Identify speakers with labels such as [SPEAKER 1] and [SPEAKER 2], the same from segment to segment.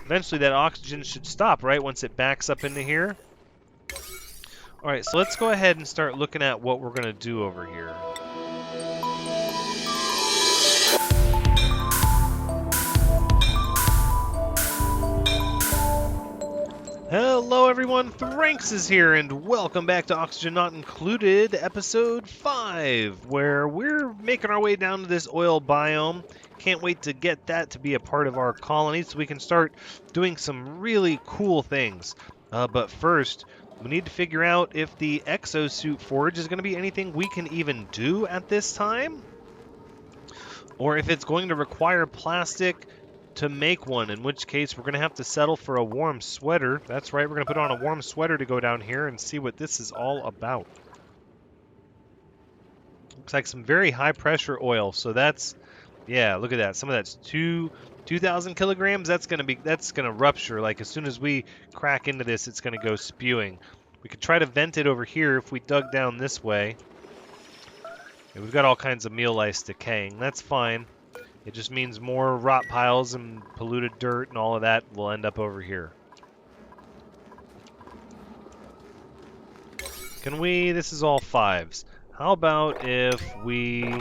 [SPEAKER 1] Eventually that oxygen should stop, right, once it backs up into here. Alright, so let's go ahead and start looking at what we're going to do over here. Hello everyone, Thranxes here, and welcome back to Oxygen Not Included, episode 5, where we're making our way down to this oil biome. Can't wait to get that to be a part of our colony so we can start doing some really cool things. But first, we need to figure out if the exosuit forge is going to be anything we can even do at this time, or if it's going to require plastic to make one, in which case we're going to have to settle for a warm sweater. That's right, we're going to put on a warm sweater to go down here and see what this is all about. Looks like some very high pressure oil, so that's, yeah, look at that. Some of that's 2,000 kilograms. That's going to rupture. Like as soon as we crack into this, it's going to go spewing. We could try to vent it over here if we dug down this way. And we've got all kinds of meal lice decaying. That's fine. It just means more rot piles and polluted dirt and all of that will end up over here. Can we... This is all 5s. How about if we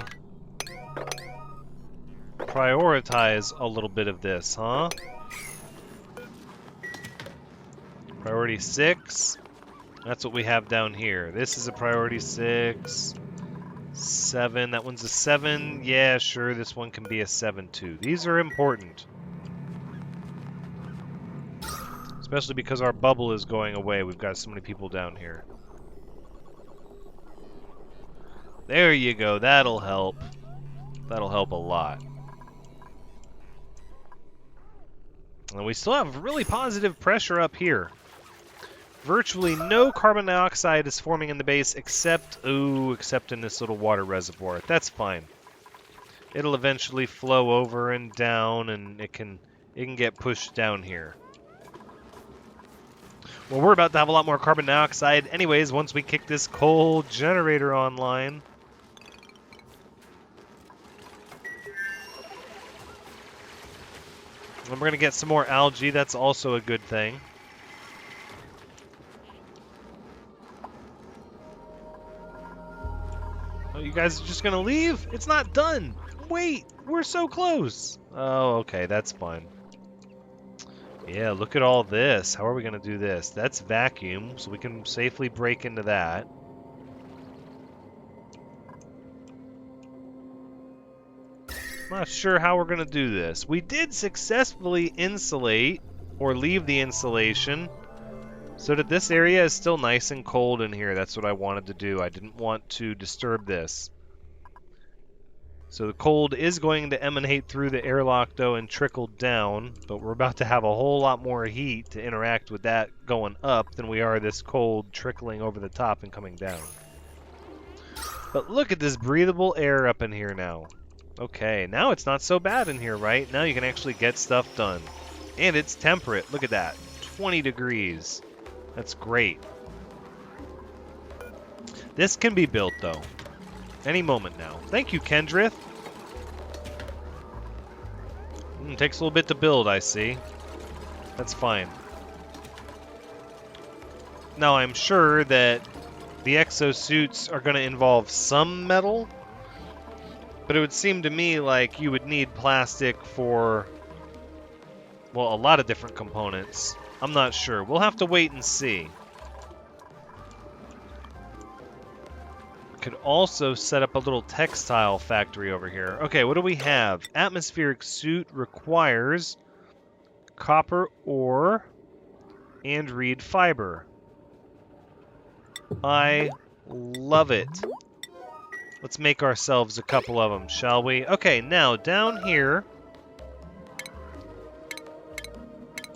[SPEAKER 1] prioritize a little bit of this, huh? Priority 6. That's what we have down here. This is a priority 6. 7. That one's a 7. Yeah, sure, this one can be a 7 too. These are important. Especially because our bubble is going away. We've got so many people down here. There you go. That'll help. That'll help a lot. And we still have really positive pressure up here. Virtually no carbon dioxide is forming in the base except in this little water reservoir. That's fine. It'll eventually flow over and down, and it can get pushed down here. Well, we're about to have a lot more carbon dioxide anyways once we kick this coal generator online. And we're going to get some more algae. That's also a good thing. Oh, you guys are just gonna leave? It's not done! Wait! We're so close! Oh, okay, that's fine. Yeah, look at all this. How are we gonna do this? That's vacuum, so we can safely break into that. Not sure how we're gonna do this. We did successfully insulate, or leave the insulation, so that this area is still nice and cold in here. That's what I wanted to do. I didn't want to disturb this. So the cold is going to emanate through the airlock, though, and trickle down. But we're about to have a whole lot more heat to interact with that going up than we are this cold trickling over the top and coming down. But look at this breathable air up in here now. Okay, now it's not so bad in here, right? Now you can actually get stuff done. And it's temperate. Look at that. 20 degrees. That's great. This can be built, though. Any moment now. Thank you, Kendrith. Takes a little bit to build, I see. That's fine. Now, I'm sure that the exosuits are going to involve some metal, but it would seem to me like you would need plastic for, well, a lot of different components. I'm not sure. We'll have to wait and see. Could also set up a little textile factory over here. Okay, what do we have? Atmospheric suit requires copper ore and reed fiber. I love it. Let's make ourselves a couple of them, shall we? Okay, now down here.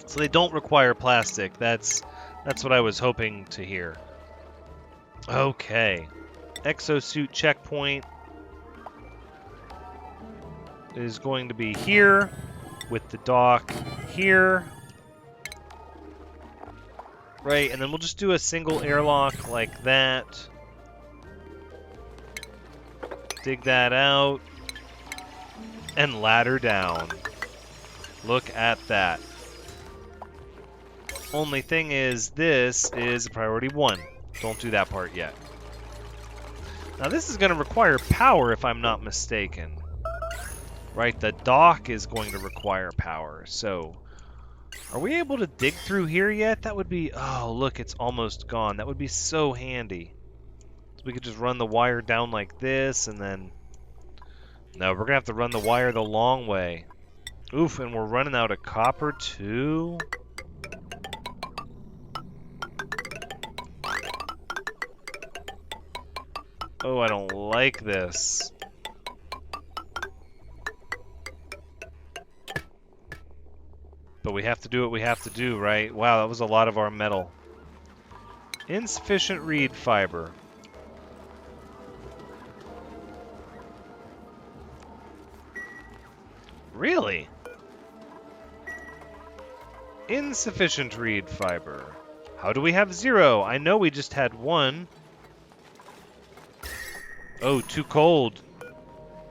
[SPEAKER 1] So they don't require plastic. That's what I was hoping to hear. Okay. Exosuit checkpoint is going to be here with the dock here. Right, and then we'll just do a single airlock like that. Dig that out. And ladder down. Look at that. Only thing is, this is priority 1. Don't do that part yet. Now this is going to require power if I'm not mistaken. Right, the dock is going to require power. So, are we able to dig through here yet? That would be... Oh, look, it's almost gone. That would be so handy. So we could just run the wire down like this and then... No, we're going to have to run the wire the long way. Oof, and we're running out of copper too? Oh, I don't like this. But we have to do what we have to do, right? Wow, that was a lot of our metal. Insufficient reed fiber. Really? Insufficient reed fiber. How do we have 0? I know we just had 1. Oh, too cold.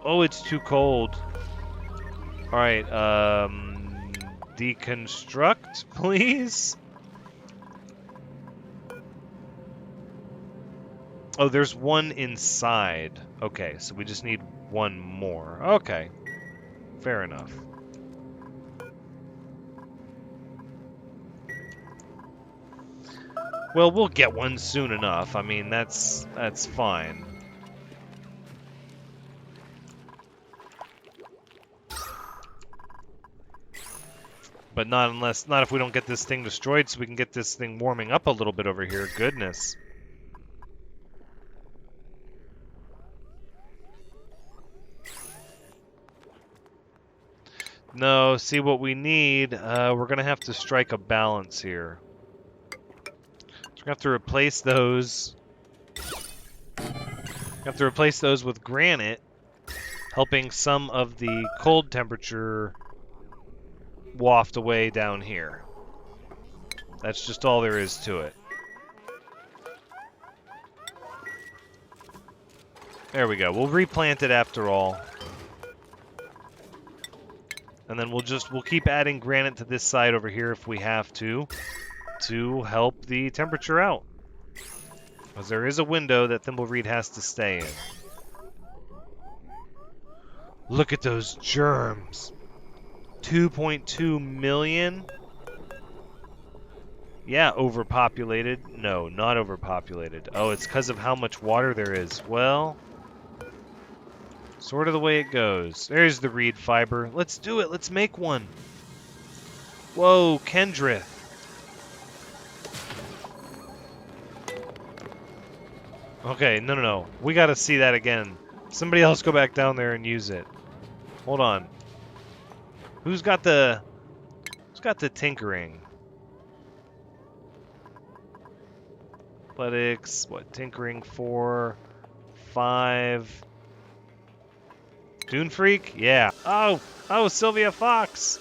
[SPEAKER 1] Oh, it's too cold. Alright, deconstruct, please? Oh, there's 1 inside. Okay, so we just need 1 more. Okay. Fair enough. Well, we'll get 1 soon enough. I mean, that's fine. But not if we don't get this thing destroyed so we can get this thing warming up a little bit over here. Goodness. No, see what we need, we're going to have to strike a balance here. So we're going to have to replace those. With granite, helping some of the cold temperature waft away down here. That's just all there is to it. There we go. We'll replant it after all. And then we'll keep adding granite to this side over here if we have to help the temperature out. Because there is a window that Thimbleweed has to stay in. Look at those germs. 2.2 million? Yeah, overpopulated. No, not overpopulated. Oh, it's because of how much water there is. Well, sort of the way it goes. There's the reed fiber. Let's do it. Let's make one. Whoa, Kendrith. Okay, no. We gotta see that again. Somebody else go back down there and use it. Hold on. Who's got the tinkering? Athletics, what, tinkering 4, 5. Dune Freak? Yeah. Oh, Sylvia Fox.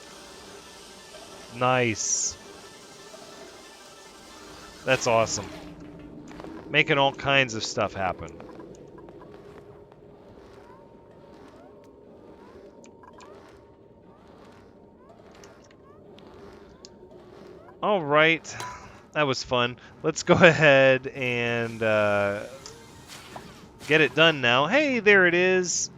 [SPEAKER 1] Nice. That's awesome. Making all kinds of stuff happen. All right. That was fun. Let's go ahead and get it done now. Hey, there it is.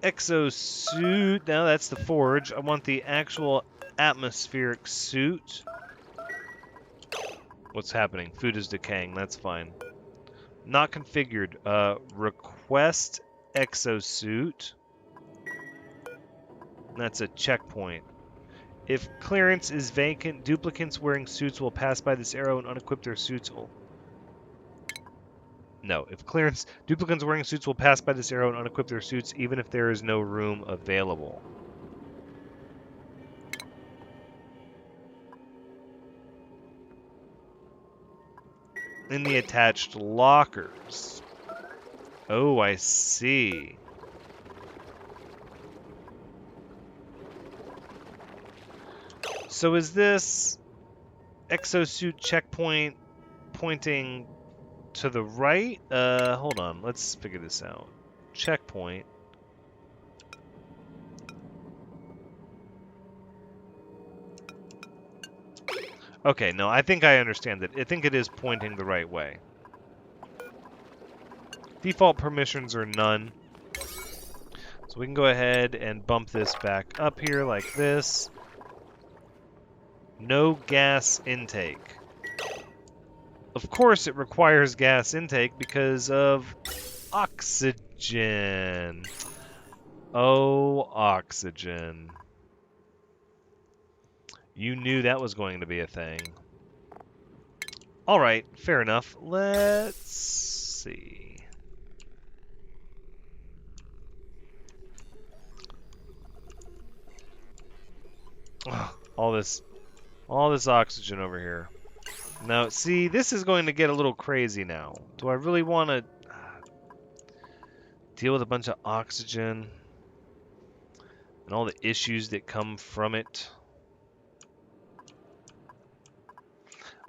[SPEAKER 1] Exosuit. Now that's the forge. I want the actual atmospheric suit. What's happening? Food is decaying. That's fine. Not configured. Request exosuit. That's a checkpoint. If clearance is vacant, duplicants wearing suits will pass by this arrow and unequip their suits. No, if clearance, duplicants wearing suits will pass by this arrow and unequip their suits even if there is no room available. In the attached lockers. Oh, I see. So is this exosuit checkpoint pointing to the right? Hold on. Let's figure this out. Checkpoint. Okay, no, I think I understand it. I think it is pointing the right way. Default permissions are none. So we can go ahead and bump this back up here like this. No gas intake. Of course it requires gas intake because of oxygen. Oh, oxygen. You knew that was going to be a thing. Alright, fair enough. Let's see. Ugh, all this oxygen over here. Now, see, this is going to get a little crazy now. Do I really want to deal with a bunch of oxygen and all the issues that come from it?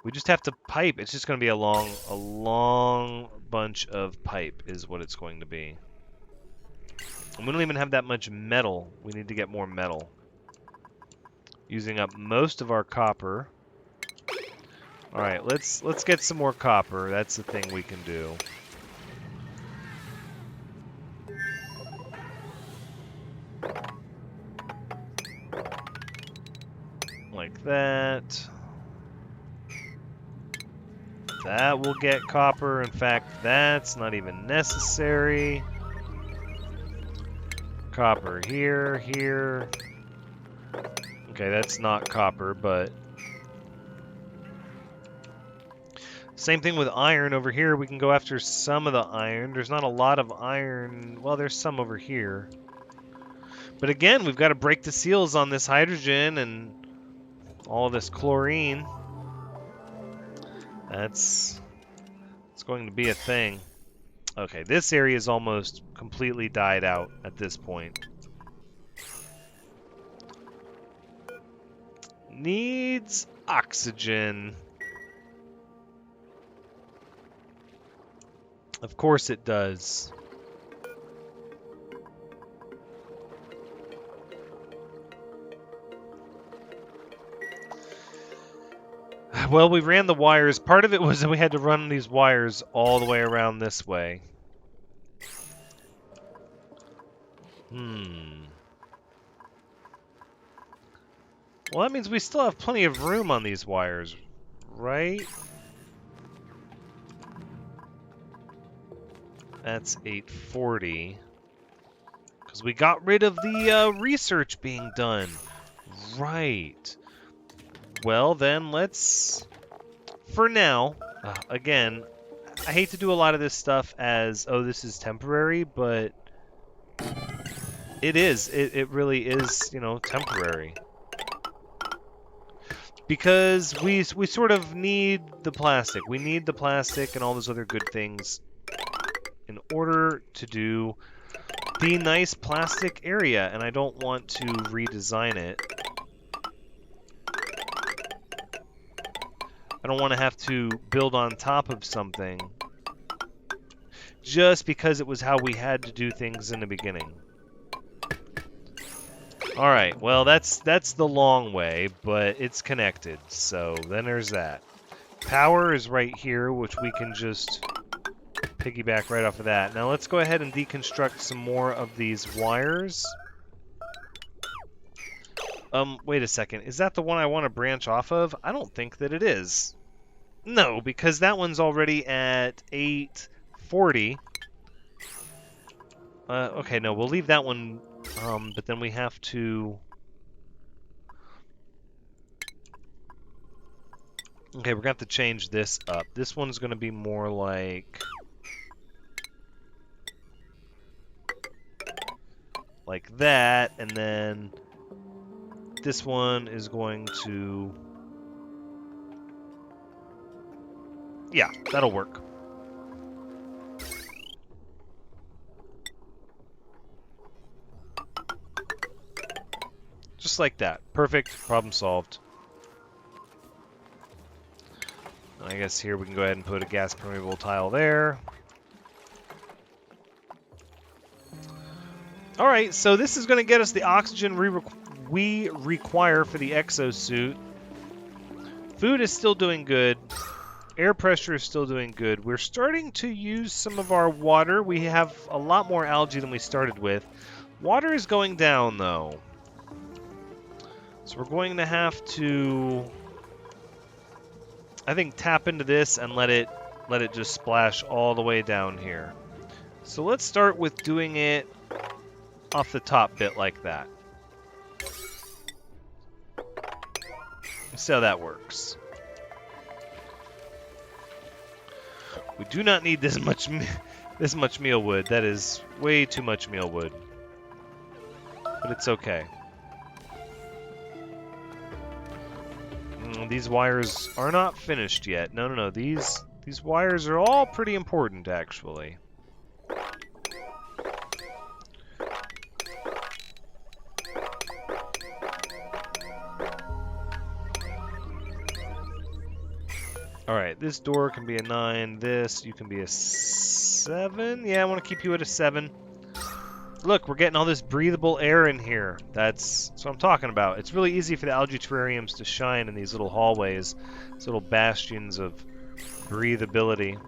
[SPEAKER 1] We just have to pipe. It's just going to be a long bunch of pipe is what it's going to be. And we don't even have that much metal. We need to get more metal. Using up most of our copper. All right, let's get some more copper. That's the thing we can do. Like that. That will get copper. In fact, that's not even necessary. Copper here, here. Okay, that's not copper, but... Same thing with iron over here. We can go after some of the iron. There's not a lot of iron. Well, there's some over here. But again, we've got to break the seals on this hydrogen and all this chlorine. It's going to be a thing. Okay, this area is almost completely died out at this point. Needs oxygen. Of course it does. Well, we ran the wires. Part of it was that we had to run these wires all the way around this way. Well, that means we still have plenty of room on these wires, right? That's 840. Because we got rid of the research being done. Right. Well, then let's... For now, again, I hate to do a lot of this stuff as, oh, this is temporary, but it is. It really is, you know, temporary. Because we sort of need the plastic. We need the plastic and all those other good things in order to do the nice plastic area, and I don't want to redesign it. I don't want to have to build on top of something just because it was how we had to do things in the beginning. Alright, well that's the long way, but it's connected, so then there's that. Power is right here, which we can just piggyback right off of that. Now let's go ahead and deconstruct some more of these wires. Wait a second. Is that the one I want to branch off of? I don't think that it is. No, because that one's already at 840. Okay, no, we'll leave that one, but then we have to... Okay, we're going to have to change this up. This one's going to be more like that, and then this one is going to... Yeah, that'll work. Just like that. Perfect. Problem solved. I guess here we can go ahead and put a gas permeable tile there. Alright, so this is going to get us the oxygen we require for the exosuit. Food is still doing good. Air pressure is still doing good. We're starting to use some of our water. We have a lot more algae than we started with. Water is going down, though. So we're going to have to, I think, tap into this and let it just splash all the way down here. So let's start with doing it off the top bit like that. Let's see how that works. We do not need this much mealwood. That is way too much mealwood. But it's okay. These wires are not finished yet. No. These wires are all pretty important, actually. Alright, this door can be a 9. This, you can be a 7. Yeah, I want to keep you at a 7. Look, we're getting all this breathable air in here. That's what I'm talking about. It's really easy for the algae terrariums to shine in these little hallways. These little bastions of breathability.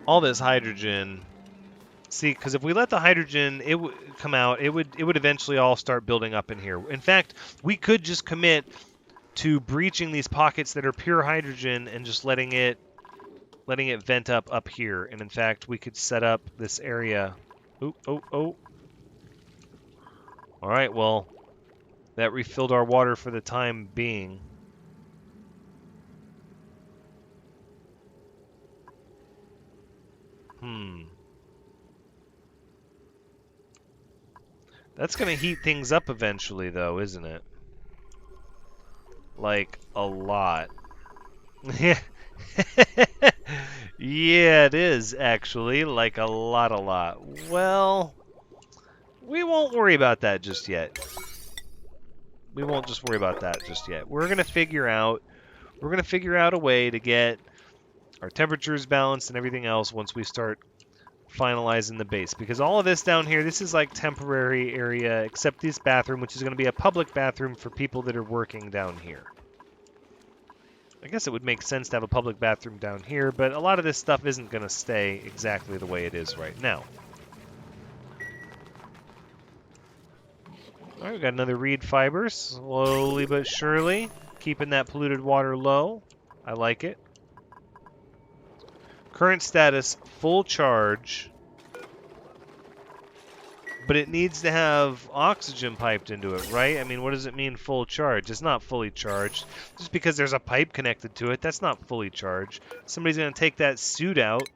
[SPEAKER 1] All this hydrogen... See, because if we let the hydrogen come out, it would eventually all start building up in here. In fact, we could just commit to breaching these pockets that are pure hydrogen and just letting it vent up here. And in fact, we could set up this area. Oh. All right, well, that refilled our water for the time being. That's going to heat things up eventually, though, isn't it? Like, a lot. Yeah, it is, actually. Like, a lot. Well, we won't worry about that just yet. We won't just worry about that just yet. We're going to figure out a way to get our temperatures balanced and everything else once we start finalizing the base, because all of this down here, this is like temporary area, except this bathroom, which is going to be a public bathroom for people that are working down here. I guess it would make sense to have a public bathroom down here, but a lot of this stuff isn't going to stay exactly the way it is right now. Alright, we got another reed fiber, slowly but surely, keeping that polluted water low. I like it. Current status, full charge, but it needs to have oxygen piped into it, right? I mean, what does it mean full charge? It's not fully charged. Just because there's a pipe connected to it, that's not fully charged. Somebody's going to take that suit out.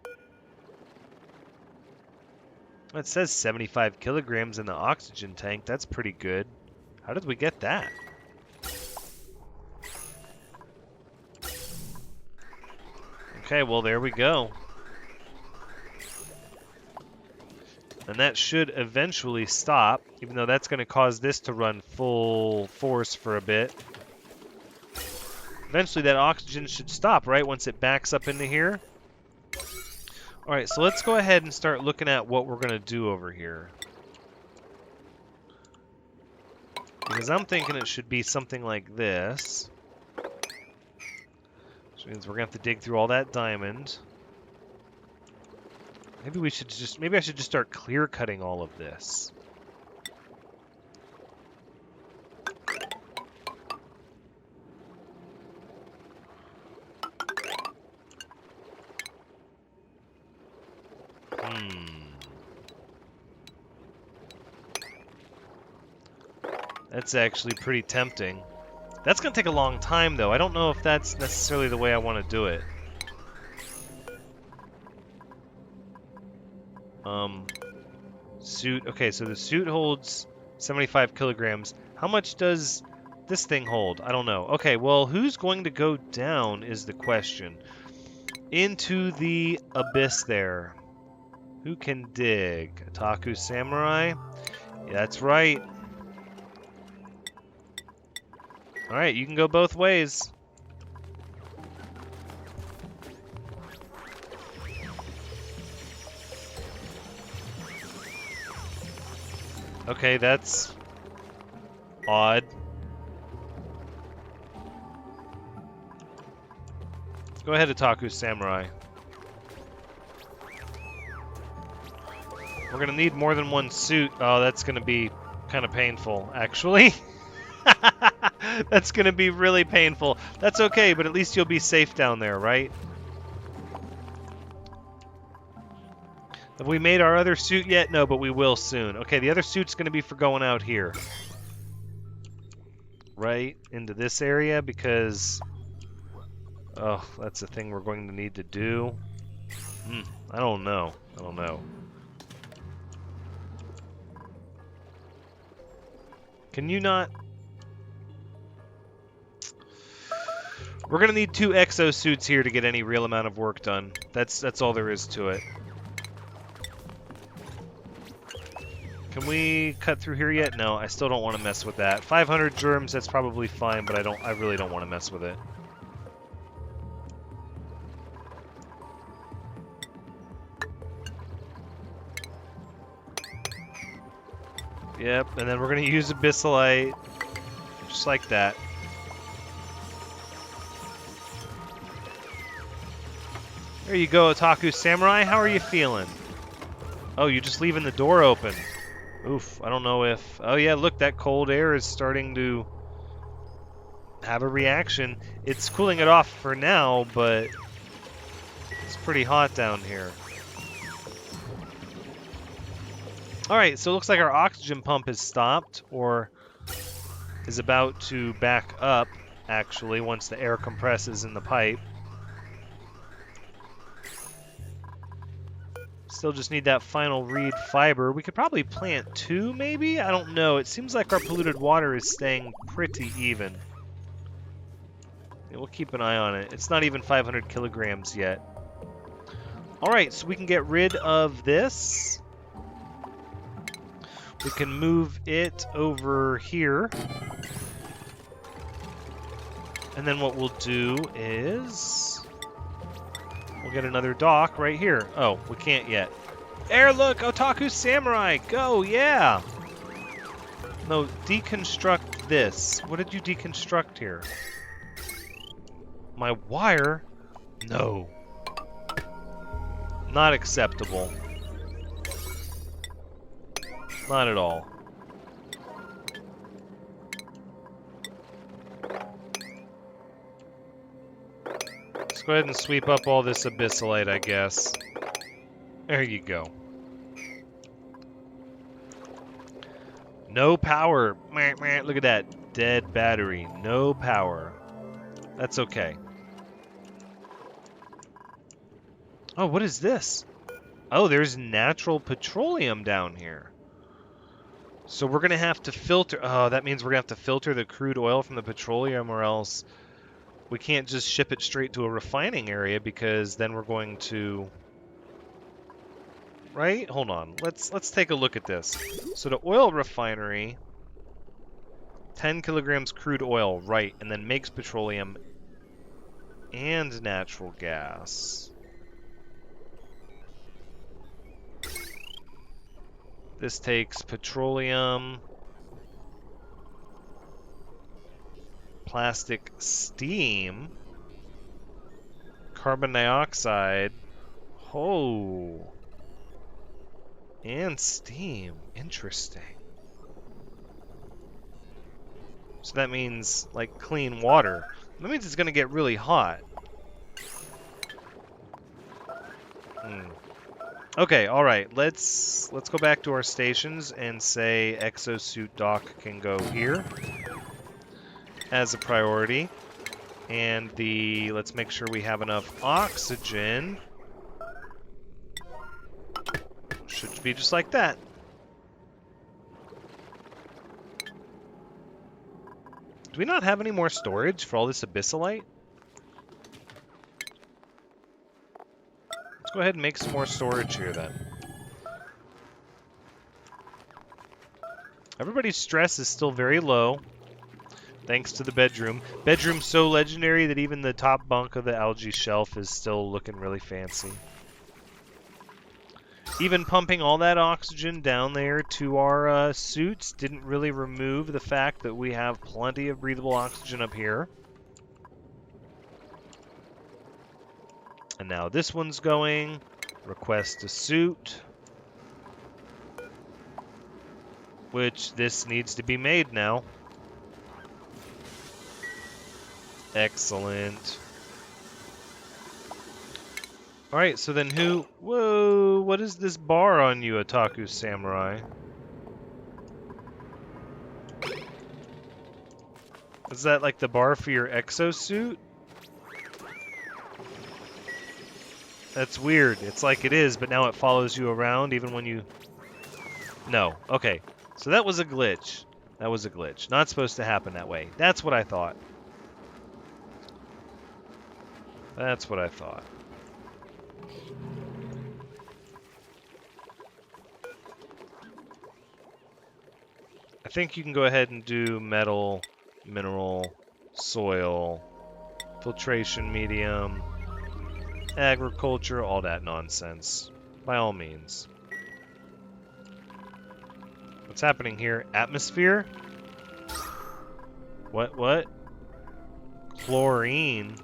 [SPEAKER 1] It says 75 kilograms in the oxygen tank. That's pretty good. How did we get that? Okay, well, there we go. And that should eventually stop, even though that's going to cause this to run full force for a bit. Eventually that oxygen should stop, right, once it backs up into here. Alright, so let's go ahead and start looking at what we're going to do over here. Because I'm thinking it should be something like this. Which means we're going to have to dig through all that diamond. Maybe I should just start clear cutting all of this. That's actually pretty tempting. That's going to take a long time, though. I don't know if that's necessarily the way I want to do it. Suit. Okay, so the suit holds 75 kilograms. How much does this thing hold? I don't know. Okay, well, who's going to go down is the question. Into the abyss there. Who can dig? Otaku Samurai? Yeah, that's right. Alright, you can go both ways. Okay, that's odd. Go ahead, Otaku Samurai. We're gonna need more than one suit. Oh, that's gonna be kind of painful, actually. That's gonna be really painful. That's okay, but at least you'll be safe down there, right? Have we made our other suit yet? No, but we will soon. Okay, the other suit's gonna be for going out here. Right into this area, because... oh, that's the thing we're going to need to do. I don't know. I don't know. Can you not... we're going to need 2 exosuits here to get any real amount of work done. That's all there is to it. Can we cut through here yet? No, I still don't want to mess with that. 500 germs, that's probably fine, but I really don't want to mess with it. Yep, and then we're going to use Abyssalite, just like that. There you go, Otaku Samurai. How are you feeling? Oh, you're just leaving the door open. Oof, I don't know if... oh yeah, look, that cold air is starting to have a reaction. It's cooling it off for now, but it's pretty hot down here. Alright, so it looks like our oxygen pump has stopped, or is about to back up, actually, once the air compresses in the pipe. Still just need that final reed fiber. We could probably plant 2, maybe? I don't know. It seems like our polluted water is staying pretty even. Yeah, we'll keep an eye on it. It's not even 500 kilograms yet. Alright, so we can get rid of this. We can move it over here. And then what we'll do is... we'll get another dock right here. Oh, we can't yet. Air, look! Otaku Samurai! Go, yeah! No, deconstruct this. What did you deconstruct here? My wire? No. Not acceptable. Not at all. Let's go ahead and sweep up all this abyssalite, I guess. There you go. No power. Look at that. Dead battery. No power. That's okay. Oh, what is this? Oh, there's natural petroleum down here. So we're going to have to filter... oh, that means we're going to have to filter the crude oil from the petroleum, or else we can't just ship it straight to a refining area, because then we're going to... right? Hold on. Let's take a look at this. So the oil refinery, 10 kilograms crude oil, right, and then makes petroleum and natural gas. This takes petroleum, plastic steam, carbon dioxide, oh, and steam. Interesting. So that means, like, clean water. That means it's going to get really hot. Okay, alright, let's go back to our stations and say exosuit dock can go here as a priority. And let's make sure we have enough oxygen. Should be just like that. Do we not have any more storage for all this abyssalite? Go ahead and make some more storage here then. Everybody's stress is still very low, thanks to the bedroom. Bedroom's so legendary that even the top bunk of the algae shelf is still looking really fancy. Even pumping all that oxygen down there to our suits didn't really remove the fact that we have plenty of breathable oxygen up here. And now this one's going. Request a suit. Which this needs to be made now. Excellent. Alright, so then who... Whoa, what is this bar on you, Otaku Samurai? Is that like the bar for your exosuit? That's weird. It's like it is, but now it follows you around even when you... No. Okay. So that was a glitch. That was a glitch. Not supposed to happen that way. That's what I thought. That's what I thought. I think you can go ahead and do metal, mineral, soil, filtration medium, agriculture, all that nonsense. By all means. What's happening here? Atmosphere? What? Chlorine?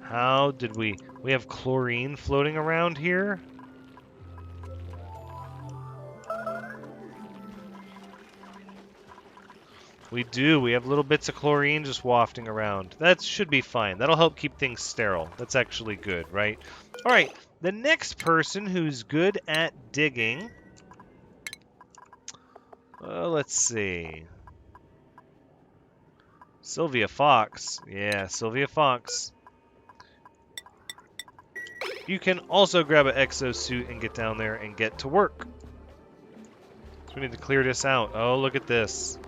[SPEAKER 1] How did we have chlorine floating around here? We do. We have little bits of chlorine just wafting around. That should be fine. That'll help keep things sterile. That's actually good, right? All right. The next person who's good at digging... let's see. Sylvia Fox. Yeah, Sylvia Fox. You can also grab an exosuit and get down there and get to work. So we need to clear this out. Oh, look at this.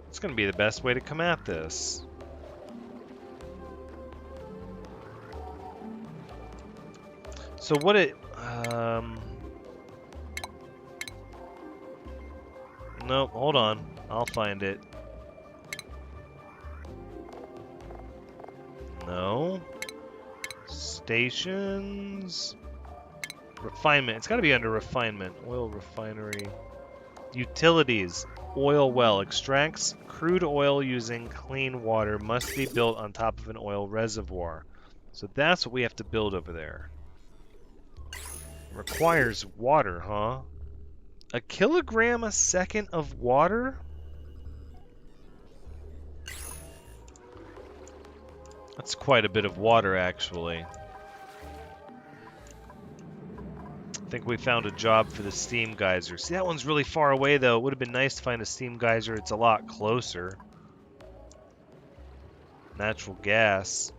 [SPEAKER 1] It's going to be the best way to come at this. So what it... Nope, hold on. I'll find it. No. Stations... Refinement. It's got to be under refinement. Oil refinery. Utilities. Oil well. Extracts crude oil using clean water. Must be built on top of an oil reservoir. So that's what we have to build over there. Requires water, huh? A kilogram a second of water? That's quite a bit of water, actually. I think we found a job for the steam geyser. See, that one's really far away, though. It would have been nice to find a steam geyser. It's a lot closer. Natural gas.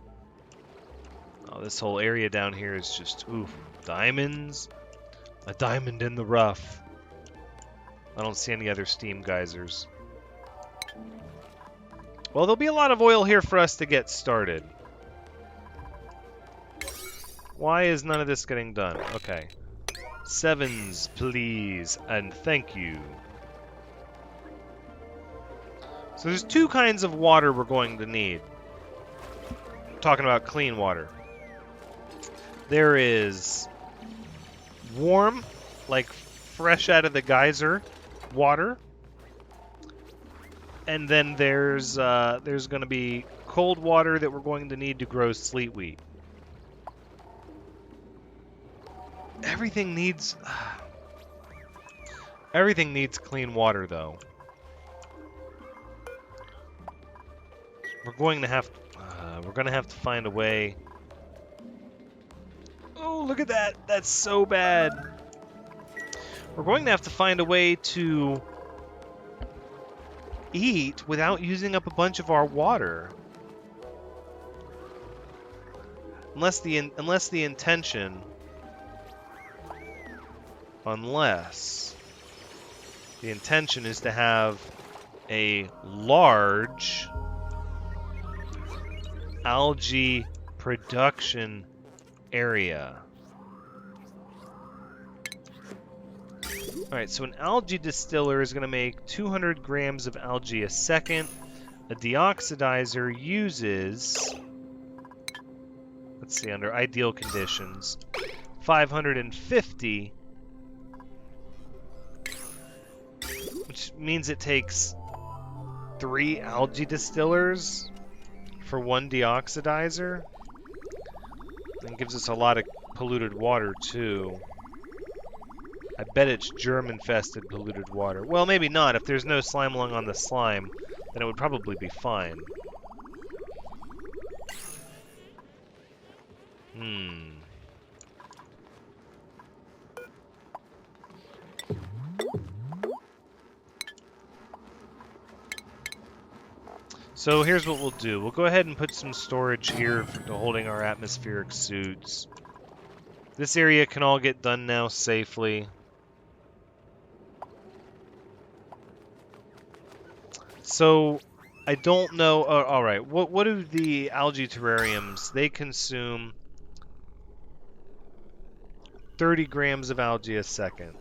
[SPEAKER 1] Oh, this whole area down here is just, oof, diamonds. A diamond in the rough. I don't see any other steam geysers. Well, there'll be a lot of oil here for us to get started. Why is none of this getting done? Okay. 7s, please, and thank you. So there's two kinds of water we're going to need. I'm talking about clean water. There is warm, like fresh out of the geyser water. And then there's going to be cold water that we're going to need to grow sleet wheat. Everything needs clean water, though. We're going to have to find a way. Oh, look at that! That's so bad. We're going to have to find a way to eat without using up a bunch of our water. Unless the intention is to have a large algae production area. Alright, so an algae distiller is going to make 200 grams of algae a second. a deoxidizer uses, let's see, under ideal conditions, 550, which means it takes 3 algae distillers for 1 deoxidizer. And gives us a lot of polluted water, too. I bet it's germ-infested polluted water. Well, maybe not. If there's no slime lung on the slime, then it would probably be fine. So here's what we'll do. We'll go ahead and put some storage here for holding our atmospheric suits. This area can all get done now safely. So, I don't know... alright, what do the algae terrariums... They consume 30 grams of algae a second.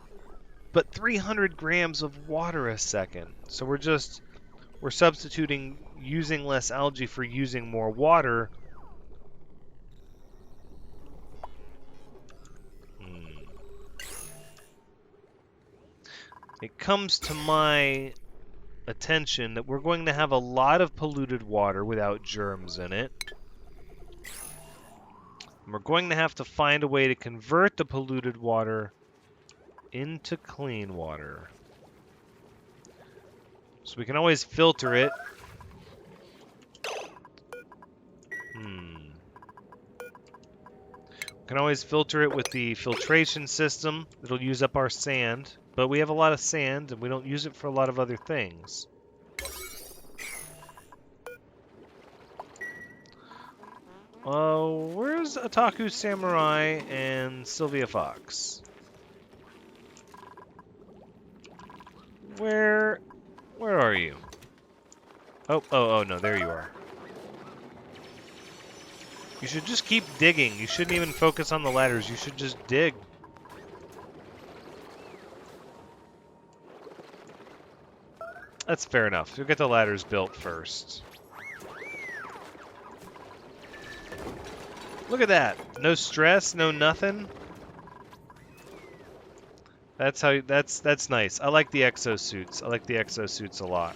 [SPEAKER 1] But 300 grams of water a second. So we're substituting using less algae for using more water. It comes to my attention that we're going to have a lot of polluted water without germs in it. And we're going to have to find a way to convert the polluted water into clean water. So we can always filter it. We can always filter it with the filtration system. It'll use up our sand. But we have a lot of sand, and we don't use it for a lot of other things. Where's Otaku Samurai and Sylvia Fox? Where are you? Oh, no, there you are. You should just keep digging. You shouldn't even focus on the ladders. You should just dig. That's fair enough. You'll get the ladders built first. Look at that. No stress, no nothing. That's nice. I like the exosuits. I like the exosuits a lot.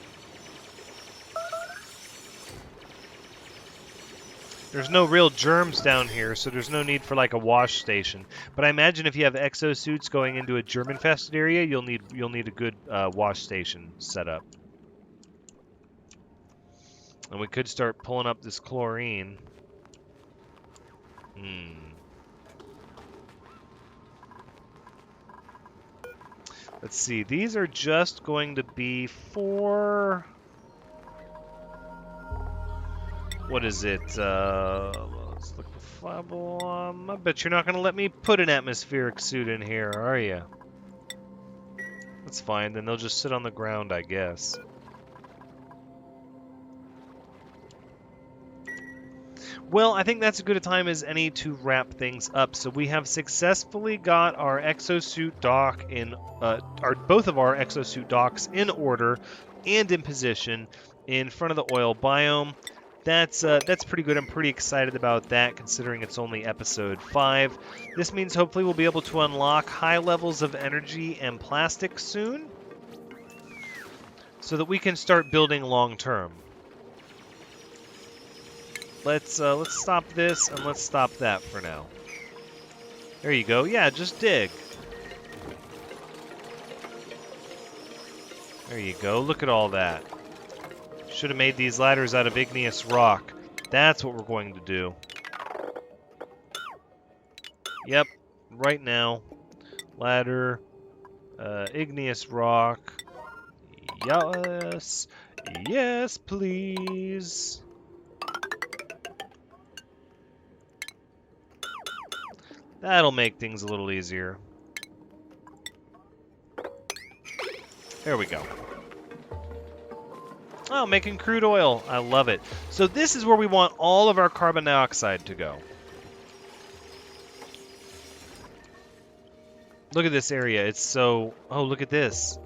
[SPEAKER 1] There's no real germs down here, so there's no need for like a wash station. But I imagine if you have exosuits going into a germ-infested area, you'll need a good wash station set up. And we could start pulling up this chlorine. Let's see. These are just going to be for... What is it? Let's look liquefiable. I bet you're not going to let me put an atmospheric suit in here, are you? That's fine. Then they'll just sit on the ground, I guess. Well, I think that's as good a time as any to wrap things up. So we have successfully got our exosuit dock in, both of our exosuit docks in order and in position in front of the oil biome. That's pretty good. I'm pretty excited about that, considering it's only episode 5. This means hopefully we'll be able to unlock high levels of energy and plastic soon, so that we can start building long term. Let's stop this and let's stop that for now. There you go. Yeah, just dig. There you go. Look at all that. Should have made these ladders out of igneous rock. That's what we're going to do. Yep, right now. Ladder, igneous rock. Yes, yes, please. That'll make things a little easier. There we go. Oh, making crude oil. I love it. So this is where we want all of our carbon dioxide to go. Look at this area. It's so... Oh, look at this.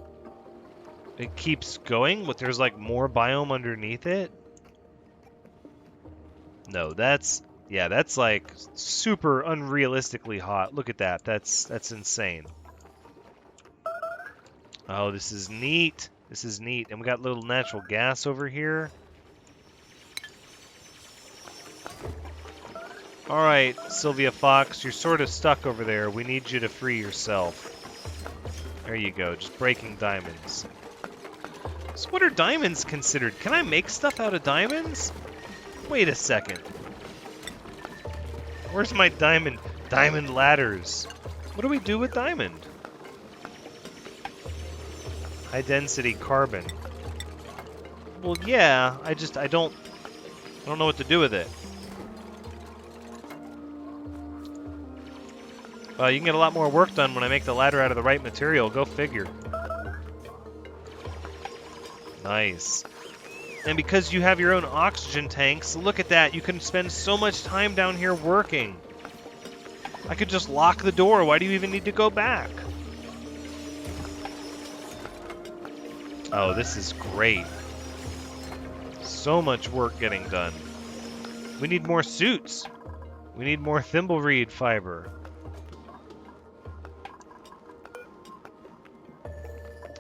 [SPEAKER 1] It keeps going, but there's like more biome underneath it? No, that's... Yeah, that's like super unrealistically hot. Look at that. That's insane. Oh, this is neat. This is neat. And we got little natural gas over here. All right, Sylvia Fox, you're sort of stuck over there. We need you to free yourself. There you go, just breaking diamonds. So what are diamonds considered? Can I make stuff out of diamonds? Wait a second. Where's my diamond ladders? What do we do with diamond? High density carbon. Well, yeah, I don't know what to do with it. You can get a lot more work done when I make the ladder out of the right material. Go figure. Nice. And because you have your own oxygen tanks, look at that. You can spend so much time down here working. I could just lock the door. Why do you even need to go back? Oh, this is great. So much work getting done. We need more suits. We need more thimbleweed fiber.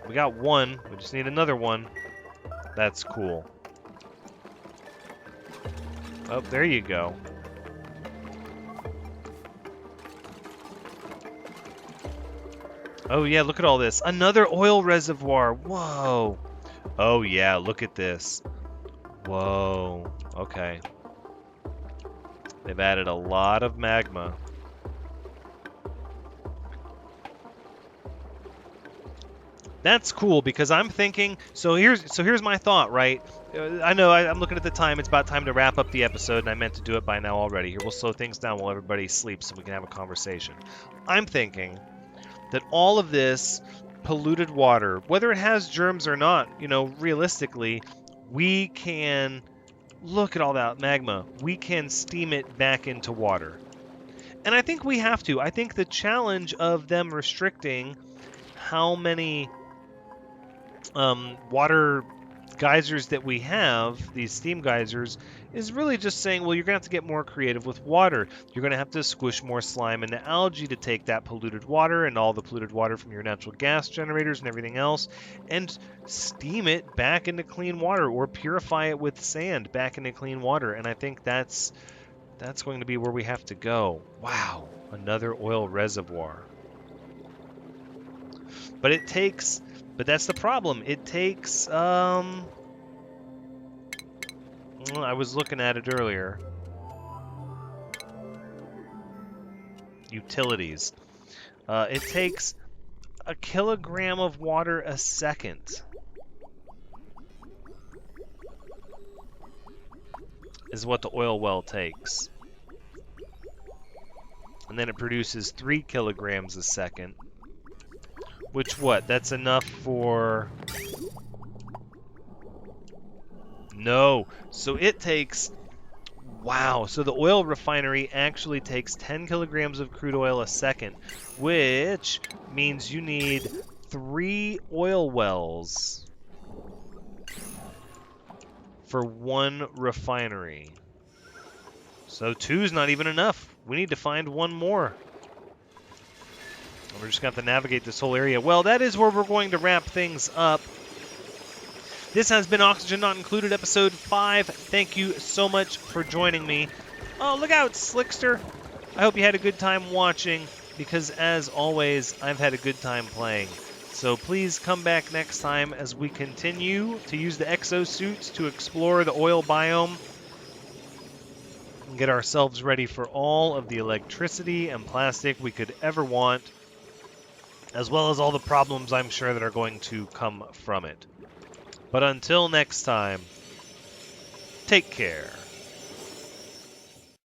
[SPEAKER 1] We got one. We just need another one. That's cool. Oh, there you go. Oh, yeah, look at all this. Another oil reservoir. Whoa. Oh, yeah, look at this. Whoa. Okay. They've added a lot of magma. That's cool because I'm thinking. So here's my thought, right? I know I'm looking at the time. It's about time to wrap up the episode, and I meant to do it by now already. Here, we'll slow things down while everybody sleeps, so we can have a conversation. I'm thinking that all of this polluted water, whether it has germs or not, realistically, we can look at all that magma. We can steam it back into water, and I think we have to. I think the challenge of them restricting how many water geysers that we have, these steam geysers, is really just saying, well, you're going to have to get more creative with water. You're going to have to squish more slime into algae to take that polluted water and all the polluted water from your natural gas generators and everything else and steam it back into clean water or purify it with sand back into clean water. And I think that's going to be where we have to go. Wow, another oil reservoir. But that's the problem. It takes, I was looking at it earlier. Utilities. It takes a kilogram of water a second. Is what the oil well takes. And then it produces 3 kilograms a second. Which what? That's enough for... No. So it takes... Wow. So the oil refinery actually takes 10 kilograms of crude oil a second, which means you need 3 oil wells for 1 refinery. So 2's not even enough. We need to find 1 more. We're just going to have to navigate this whole area. Well, that is where we're going to wrap things up. This has been Oxygen Not Included, episode 5. Thank you so much for joining me. Oh, look out, Slickster. I hope you had a good time watching, because as always, I've had a good time playing. So please come back next time as we continue to use the exosuits to explore the oil biome and get ourselves ready for all of the electricity and plastic we could ever want, as well as all the problems I'm sure that are going to come from it. But until next time, take care.